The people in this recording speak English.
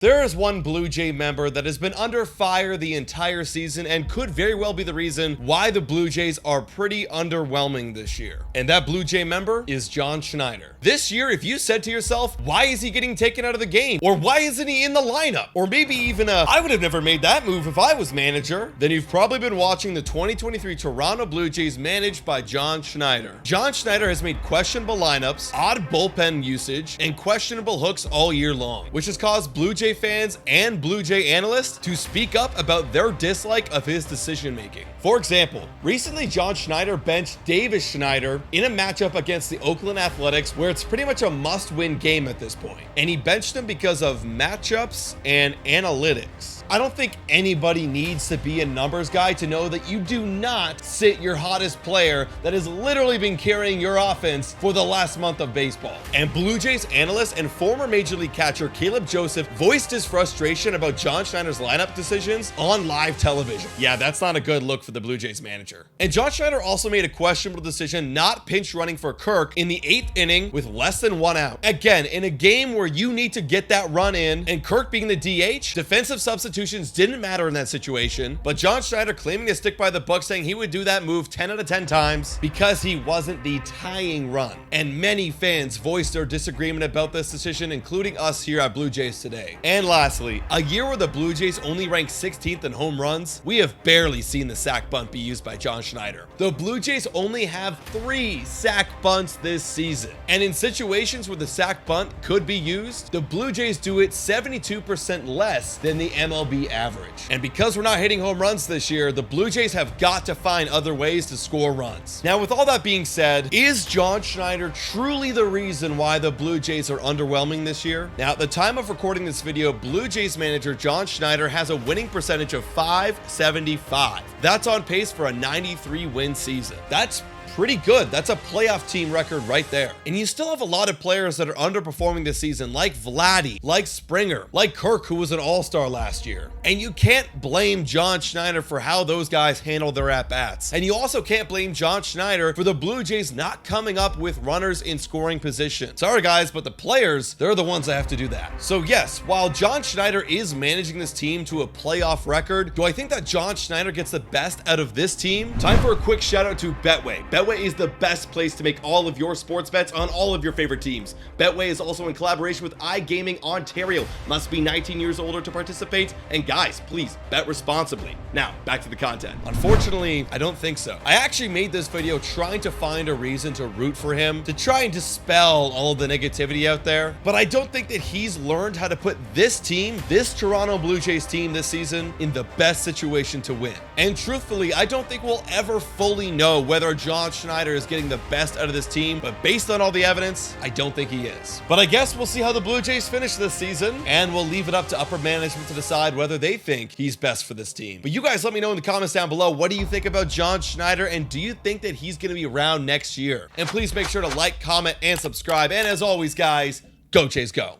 There is one Blue Jay member that has been under fire the entire season and could very well be the reason why the Blue Jays are pretty underwhelming this year. And that Blue Jay member is John Schneider. This year, if you said to yourself, why is he getting taken out of the game? Or why isn't he in the lineup? Or maybe even I would have never made that move if I was manager. Then you've probably been watching the 2023 Toronto Blue Jays managed by John Schneider. John Schneider has made questionable lineups, odd bullpen usage, and questionable hooks all year long, which has caused Blue Jay fans and Blue Jay analysts to speak up about their dislike of his decision making. For example, recently John Schneider benched Davis Schneider in a matchup against the Oakland Athletics where it's pretty much a must-win game at this point. And he benched him because of matchups and analytics. I don't think anybody needs to be a numbers guy to know that you do not sit your hottest player that has literally been carrying your offense for the last month of baseball. And Blue Jays analyst and former Major League catcher Caleb Joseph voiced his frustration about John Schneider's lineup decisions on live television. Yeah, that's not a good look for the Blue Jays manager. And John Schneider also made a questionable decision not pinch running for Kirk in the 8th inning with less than 1 out. Again, in a game where you need to get that run in, and Kirk being the DH, defensive substitutions didn't matter in that situation, but John Schneider claiming to stick by the book, saying he would do that move 10 out of 10 times because he wasn't the tying run. And many fans voiced their disagreement about this decision, including us here at Blue Jays Today. And lastly, a year where the Blue Jays only ranked 16th in home runs, we have barely seen the sack bunt be used by John Schneider. The Blue Jays only have 3 sack bunts this season. And in situations where the sack bunt could be used, the Blue Jays do it 72% less than the MLB average. And because we're not hitting home runs this year, the Blue Jays have got to find other ways to score runs. Now, with all that being said, is John Schneider truly the reason why the Blue Jays are underwhelming this year? Now, at the time of recording this video, Blue Jays manager John Schneider has a winning percentage of .575. That's on pace for a 93 win season. That's pretty good. That's a playoff team record right there. And you still have a lot of players that are underperforming this season, like Vladdy, like Springer, like Kirk, who was an all-star last year. And you can't blame John Schneider for how those guys handle their at-bats. And you also can't blame John Schneider for the Blue Jays not coming up with runners in scoring position. Sorry guys, but the players, they're the ones that have to do that. So yes, while John Schneider is managing this team to a playoff record, do I think that John Schneider gets the best out of this team? Time for a quick shout out to Betway. Betway is the best place to make all of your sports bets on all of your favorite teams. Betway is also in collaboration with iGaming Ontario. Must be 19 years older to participate. And guys, please bet responsibly. Now, back to the content. Unfortunately, I don't think so. I actually made this video trying to find a reason to root for him, to try and dispel all of the negativity out there. But I don't think that he's learned how to put this team, this Toronto Blue Jays team this season, in the best situation to win. And truthfully, I don't think we'll ever fully know whether John Schneider is getting the best out of this team, but based on all the evidence, I don't think he is. But I guess we'll see how the Blue Jays finish this season, and we'll leave it up to upper management to decide whether they think he's best for this team. But you guys let me know in the comments down below, what do you think about John Schneider, and do you think that he's going to be around next year? And please make sure to like, comment, and subscribe. And as always, guys, go Jays go.